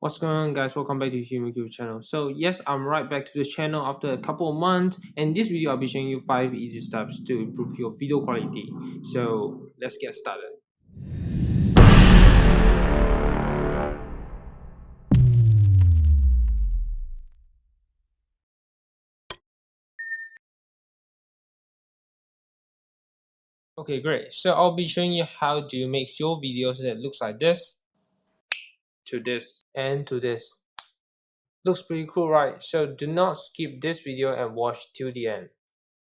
What's going on, guys? Welcome back to the rubikscube channel. So yes, I'm right back to the channel after a couple of months, and this video I'll be showing you 5 easy steps to improve your video quality. So let's get started. Okay, great. So I'll be showing you how to make your videos that looks like this to this and to this. Looks pretty cool, right? So do not skip this video and watch till the end.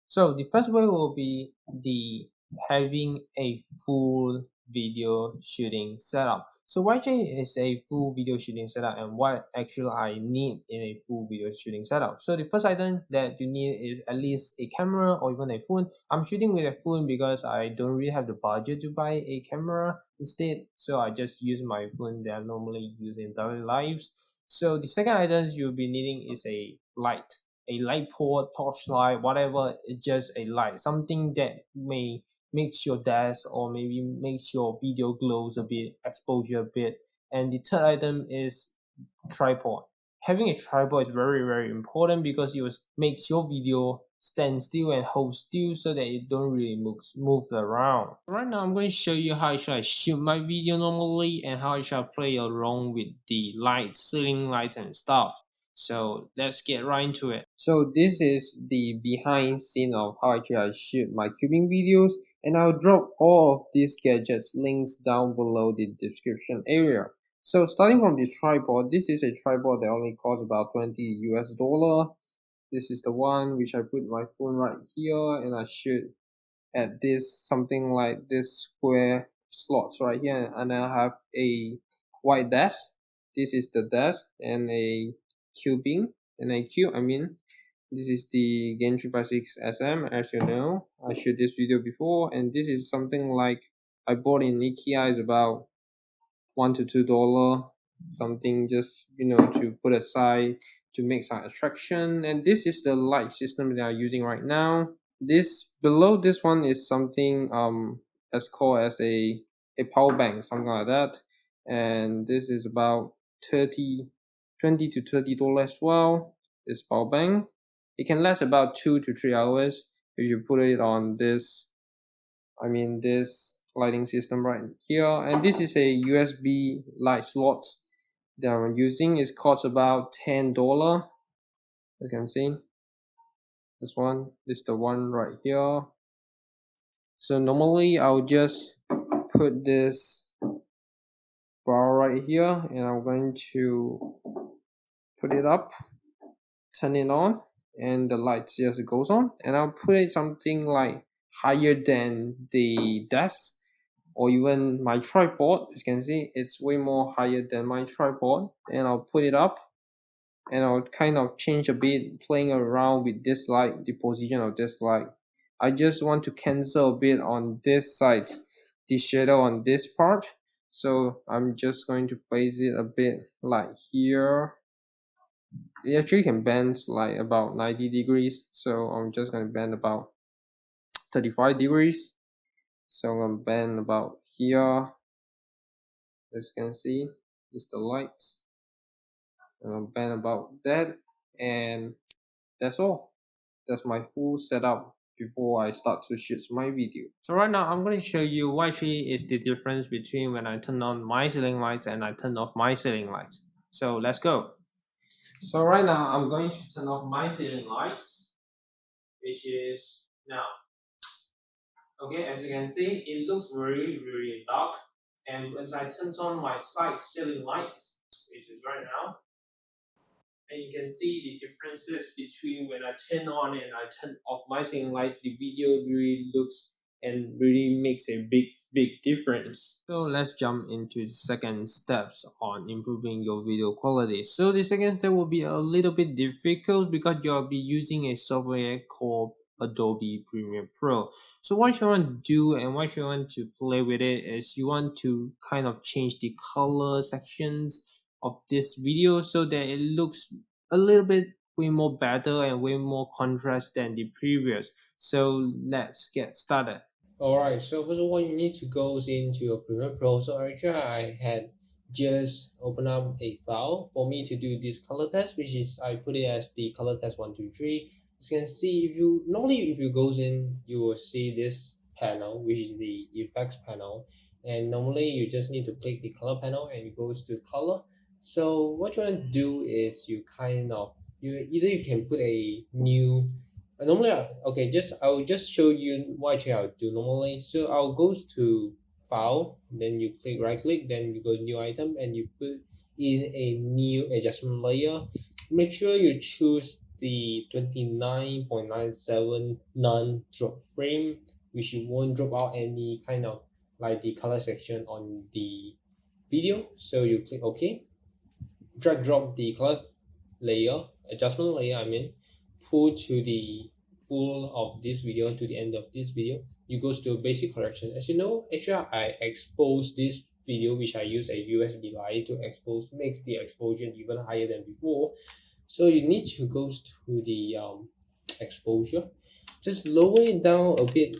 So the first way will be the having a full video shooting setup. So what actually is a full video shooting setup and what actually I need in a full video shooting setup? So the first item that you need is at least a camera or even a phone. I'm shooting with a phone because I don't really have the budget to buy a camera instead. So I just use my phone that I normally use in daily lives. So the second item you'll be needing is a light port, torchlight, whatever. It's just a light, something that may makes your desk or maybe makes your video glows a bit, exposure a bit. And the third item is tripod. Having a tripod is very important because it will makes your video stand still and hold still so that it don't really move around. Right now I'm going to show you how I should shoot my video normally and how I should play along with the lights, ceiling lights and stuff. So let's get right into it. So this is the behind scene of how actually I shoot my cubing videos, and I'll drop all of these gadgets links down below the description area. So starting from the tripod, this is a tripod that only costs about 20 US dollar. This is the one which I put my phone right here and I shoot at this something like this square slots right here, and I have a white desk. This is the desk and a cubing and a cube. I mean, this is the Gain 356 SM. As you know, I shot this video before, and this is something like I bought in IKEA. Is about $1 to $2, something just to put aside to make some attraction. And this is the light system that I'm using right now. This below this one is something as called as a power bank, something like that. And this is about 20 to $30 as well. This power bank, it can last about 2 to 3 hours if you put it on this, this lighting system right here. And this is a USB light slot that I'm using. It costs about $10. You can see this one is the one right here. So normally I'll just put this bar right here and I'm going to put it up, turn it on, and the light just goes on. And I'll put it something like higher than the desk or even my tripod. As you can see, it's way more higher than my tripod. And I'll put it up and I'll kind of change a bit, playing around with this light, the position of this light. I just want to cancel a bit on this side, the shadow on this part. So I'm just going to place it a bit like here. It actually can bend like about 90 degrees. So I'm just going to bend about 35 degrees. So I'm going to bend about here. As you can see, is the lights. I'm going to bend about that. And that's all. That's my full setup before I start to shoot my video. So right now I'm going to show you what actually is the difference between when I turn on my ceiling lights and I turn off my ceiling lights. So let's go. So right now I'm going to turn off my ceiling lights, which is now. Okay, as you can see, it looks very dark. And once I turn on my side ceiling lights, which is right now, and you can see the differences between when I turn on and I turn off my ceiling lights. The video really looks and really makes a big difference. So let's jump into the second steps on improving your video quality. So the second step will be a little bit difficult because you'll be using a software called Adobe Premiere Pro. So what you want to do and what you want to play with it is you want to kind of change the color sections of this video so that it looks a little bit way more better and way more contrast than the previous. So let's get started. Alright, so first of all, you need to go into your Premiere Pro. So actually, I had just open up a file for me to do this color test, which is I put it as the color test 123. As you can see, if you normally if you goes in, you will see this panel, which is the effects panel, and normally you just need to click the color panel and it goes to color. So what you want to do is you kind of you can put a new normally okay, just I will just show you what actually I'll do normally. So I'll go to file, then you click right click, then you go new item and you put in a new adjustment layer. Make sure you choose the 29.97 non drop frame, which you won't drop out any kind of like the color section on the video. So you click OK, drag drop the color layer, adjustment layer, I mean, pull to the full of this video to the end of this video. You goes to basic correction. As you know, actually I expose this video, which I use a USB light to expose, make the exposure even higher than before. So you need to go to the exposure, just lower it down a bit,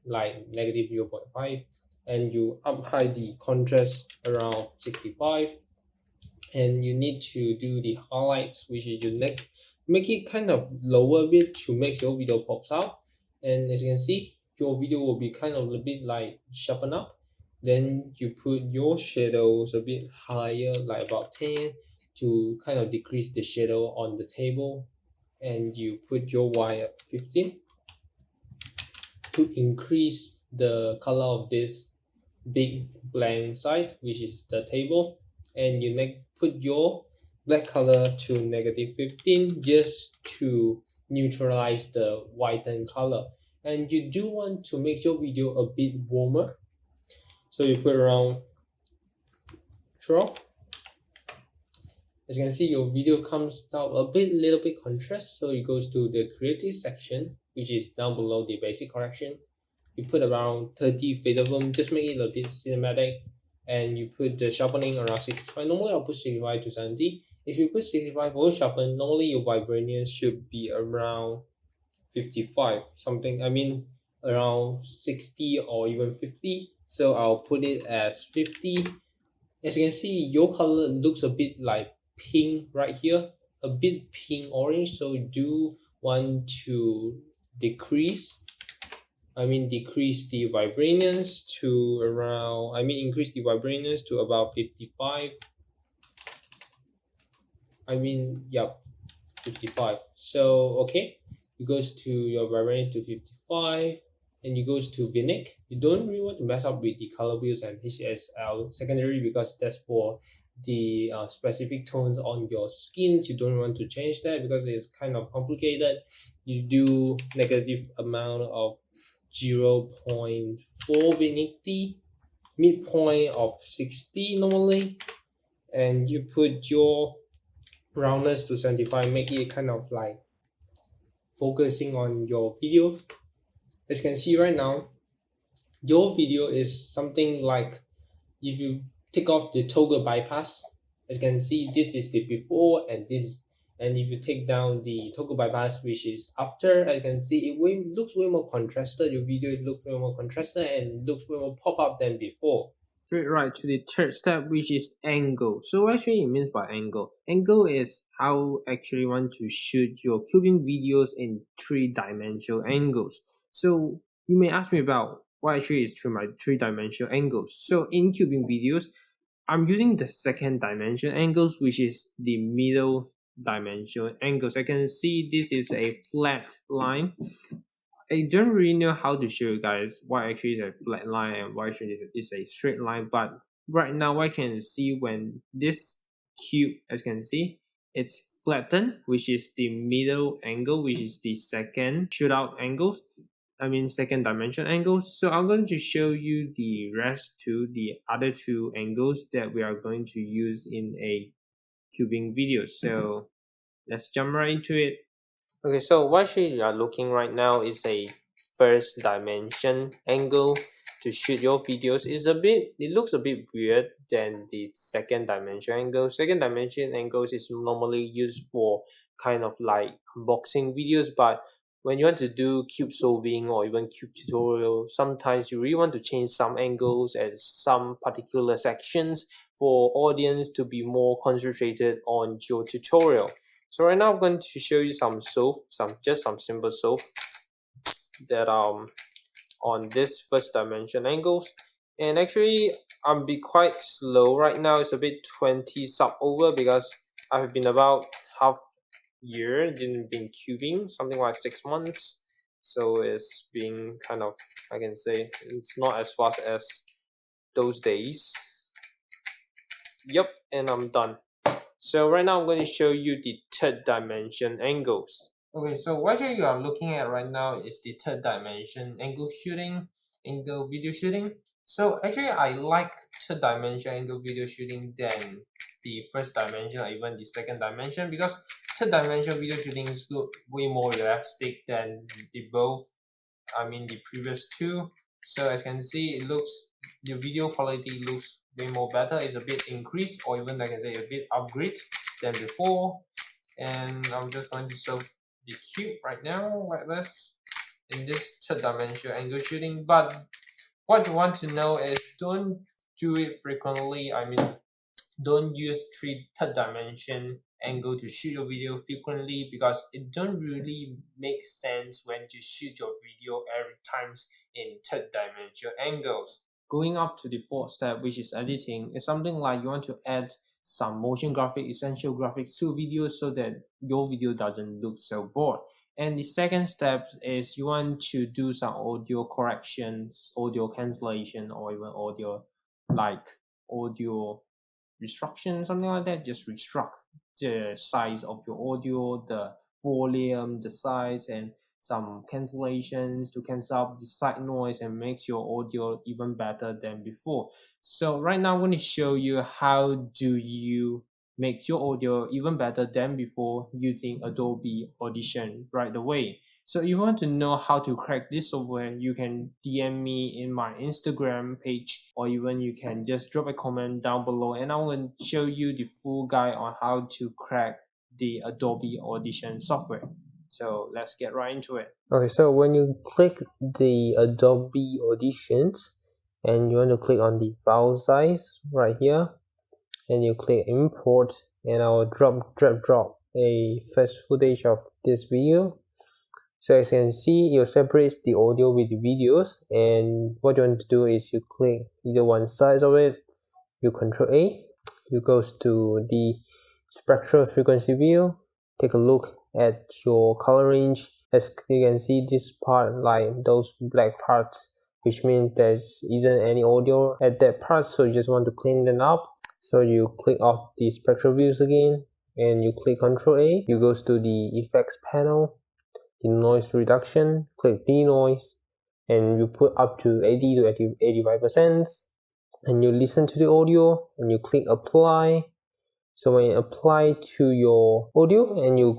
like negative 0.5, and you up high the contrast around 65, and you need to do the highlights, which is your neck, make it kind of lower a bit to make your video pops out. And as you can see, your video will be kind of a bit like sharpen up. Then you put your shadows a bit higher, like about 10, to kind of decrease the shadow on the table. And you put your Y at 15 to increase the color of this big blank side, which is the table, and you put your black color to negative 15 just to neutralize the whitened color. And you do want to make your video a bit warmer, so you put around 12. As you can see, your video comes out a bit little bit contrast, so it goes to the creative section, which is down below the basic correction. You put around 30 fade of them, just make it a bit cinematic, and you put the sharpening around 65. Normally I'll put 65 to 70. If you put 65 for sharpen, normally your vibranium should be around 55 something, I mean around 60 or even 50. So I'll put it as 50. As you can see, your color looks a bit like pink right here, a bit pink orange, so you do want to decrease, I mean decrease the vibraniums to around, I mean increase the vibraniums to about 55. I mean, yep, 55. So okay, it goes to your vibraniums to 55, and it goes to Vinic. You don't really want to mess up with the color wheels and HSL secondary, because that's for the specific tones on your skins. You don't want to change that because it's kind of complicated. You do negative amount of 0.4 Vinity, midpoint of 60 normally, and you put your roundness to 75, make it kind of like focusing on your video. As you can see right now, your video is something like, if you take off the toggle bypass, as you can see, this is the before and this is, and if you take down the toggle bypass, which is after, as you can see, looks way more contrasted. Your video looks way more contrasted and looks way more pop up than before. Straight right to the third step, which is angle. So what actually it means by angle? Angle is how actually want to shoot your cubing videos in three-dimensional angles. So you may ask me about what actually is three-dimensional angles. So in cubing videos, I'm using the second dimension angles, which is the middle dimensional angles. I can see this is a flat line. I don't really know how to show you guys why actually is a flat line and why actually is a straight line, but right now I can see when this cube, as you can see, it's flattened, which is the middle angle, which is the second shootout angles, I mean second dimension angles. So I'm going to show you the rest to the other two angles that we are going to use in a cubing video. So let's jump right into it. Okay, so what you are looking right now is a first dimension angle to shoot your videos. It looks a bit weird than the second dimension angle. Second dimension angles is normally used for kind of like unboxing videos, but when you want to do cube solving or even cube tutorial, sometimes you really want to change some angles and some particular sections for audience to be more concentrated on your tutorial. So right now I'm going to show you some solve, some simple solve that on this first dimension angles. And actually I'll be quite slow right now. It's a bit 20 sub over because I've been about half year didn't been cubing, something like 6 months. So it's being kind of, I can say it's not as fast as those days. Yep, and I'm done. So right now I'm going to show you the third dimension angles. Okay, so what you are looking at right now is the third dimension angle video shooting. So actually I like third dimension angle video shooting than the first dimension or even the second dimension, because third dimension video shootings look way more realistic than the previous two. So as you can see, the video quality looks way more better. It's a bit increased, or even like I say, a bit upgrade than before. And I'm just going to solve the cube right now like this in this third dimension angle shooting. But what you want to know is, don't do it frequently. Don't use third dimension angle to shoot your video frequently, because it don't really make sense when you shoot your video every times in third dimension angles. Going up to the fourth step, which is editing, is something like you want to add some motion graphic, essential graphics to videos so that your video doesn't look so bored. And the second step is you want to do some audio corrections, audio cancellation, or even audio restriction, something like that. Just restrict the size of your audio, the volume, the size, and some cancellations to cancel out the side noise and makes your audio even better than before. So right now I'm going to show you how do you make your audio even better than before using Adobe Audition right away. So if you want to know how to crack this software, you can DM me in my Instagram page, or even you can just drop a comment down below and I will show you the full guide on how to crack the Adobe Audition software. So let's get right into it. Okay, so when you click the Adobe Auditions and you want to click on the file size right here, and you click import, and I will drag drop a first footage of this video. So as you can see, it separates the audio with the videos, and what you want to do is you click either one side of it, you control A, you goes to the spectral frequency view, take a look at your color range. As you can see, this part, like those black parts, which means there isn't any audio at that part, so you just want to clean them up. So you click off the spectral views again, and you click Ctrl A, you goes to the effects panel, the noise reduction, click denoise, and you put up to 80 to 85%, and you listen to the audio and you click apply. So when you apply to your audio, and you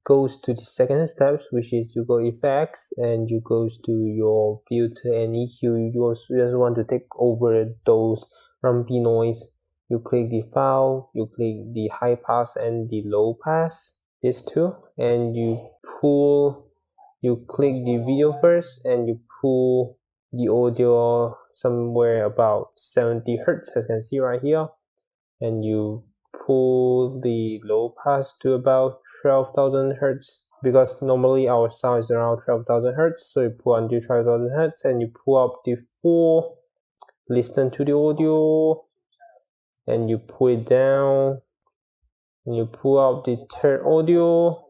goes to the second steps, which is you go effects and you goes to your filter and EQ. You just want to take over those rumpy noise. You click the file, you click the high pass and the low pass, these two, and you click the video first and you pull the audio somewhere about 70 hertz, as you can see right here, and you pull the low pass to about 12,000 hertz, because normally our sound is around 12,000 hertz. So you pull until 12,000 hertz and you pull up the full, listen to the audio, and you pull it down, and you pull out the third audio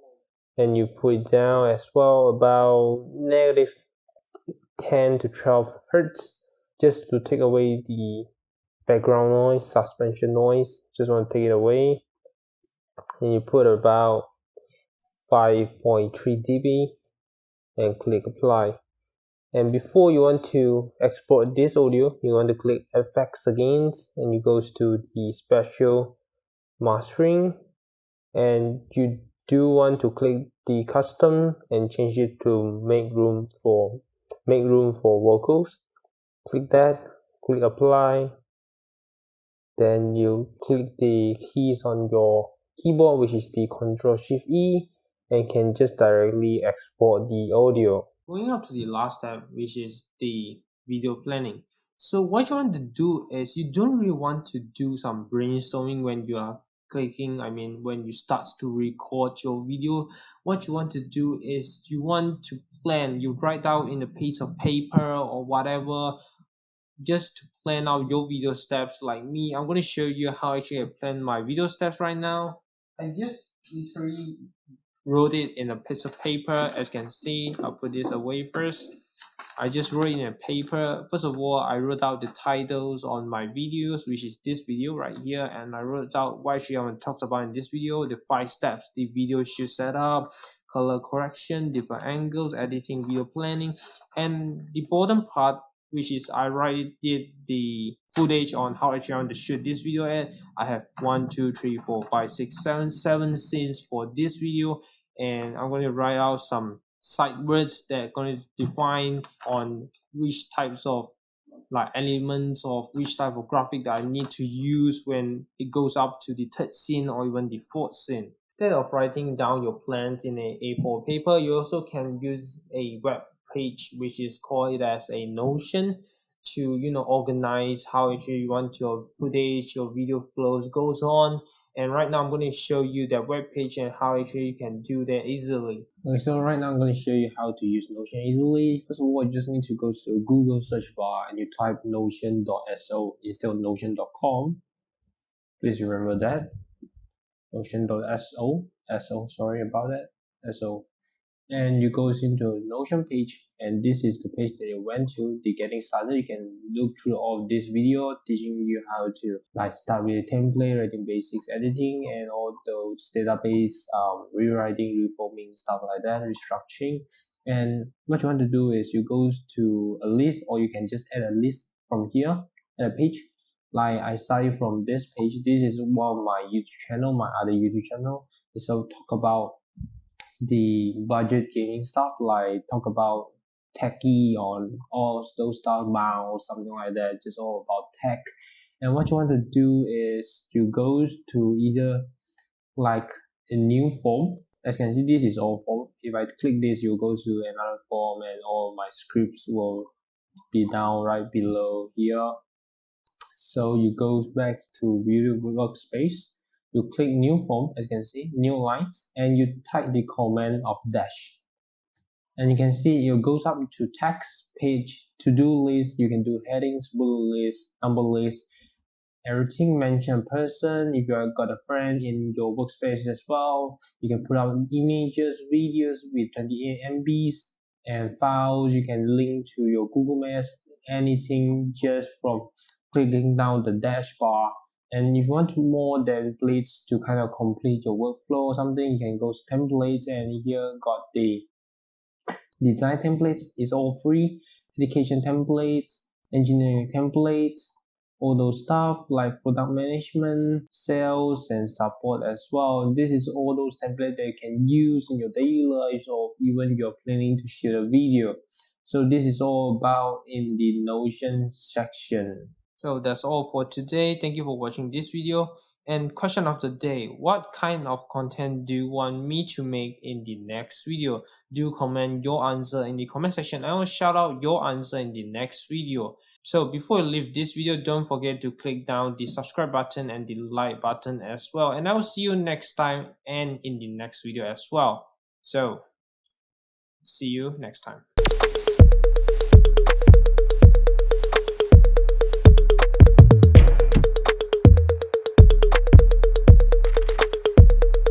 and you pull it down as well, about negative 10 to 12 hertz, just to take away the background noise, suspension noise. Just want to take it away, and you put about 5.3 dB and click apply. And before you want to export this audio, you want to click effects again, and you goes to the special mastering, and you do want to click the custom and change it to make room for vocals. Click that, click apply, then you click the keys on your keyboard, which is the Ctrl Shift E, and can just directly export the audio. Going up to the last step, which is the video planning. So what you want to do is you don't really want to do some brainstorming when you are when you start to record your video. What you want to do is you want to plan, you write out in a piece of paper or whatever, just to plan out your video steps. Like me, I'm going to show you how actually I plan my video steps right now. I just literally wrote it in a piece of paper. As you can see, I'll put this away first. I just wrote in a paper. First of all, I wrote out the titles on my videos, which is this video right here, and I wrote out what actually I'm going to talk about in this video, the 5 steps the video should set up, color correction, different angles, editing, video planning, and the bottom part, which is I write it the footage on how actually I want to shoot this video at. I have 1, 2, 3, 4, 5, 6, 7 scenes for this video, and I'm going to write out some side words that are going to define on which types of like elements of which type of graphic that I need to use when it goes up to the third scene or even the fourth scene. Instead of writing down your plans in a A4 paper, you also can use a web page, which is called it as a Notion, to organize how actually you want your footage, your video flows goes on. And right now I'm going to show you that web page and how actually you can do that easily. Okay, so right now I'm going to show you how to use Notion easily. First of all, you just need to go to Google search bar and you type notion.so instead of notion.com. Please remember that. Notion.so, sorry about that, so. And you go into Notion page, and this is the page that you went to, the getting started. You can look through all of this video teaching you how to start with a template, writing basics, editing, and all those database rewriting, reforming, stuff like that, restructuring. And what you want to do is you go to a list, or you can just add a list from here at a page. Like I started from this page. This is one of my YouTube channel, my other YouTube channel. So talk about the budget gaming stuff, like talk about techie on all those stuff, mouse, something like that, just all about tech. And what you want to do is you go to either like a new form. As you can see, this is all form. If I click this, you go to another form and all my scripts will be down right below here. So you go back to video workspace. You click new form, as you can see, new lines, and you type the command of dash. And you can see it goes up to text, page, to-do list. You can do headings, bullet list, number list, everything, mention person. If you got a friend in your workspace as well, you can put out images, videos with 28 MBs and files. You can link to your Google Maps, anything just from clicking down the dash bar. And if you want more templates to kind of complete your workflow or something, you can go to templates, and here got the design templates. Is all free. Education templates, engineering templates, all those stuff like product management, sales, and support as well. This is all those templates that you can use in your daily life, or even you're planning to shoot a video. So this is all about in the Notion section. So that's all for today. Thank you for watching this video. And question of the day, what kind of content do you want me to make in the next video? Do comment your answer in the comment section. I will shout out your answer in the next video. So before you leave this video, don't forget to click down the subscribe button and the like button as well. And I will see you next time and in the next video as well. So see you next time.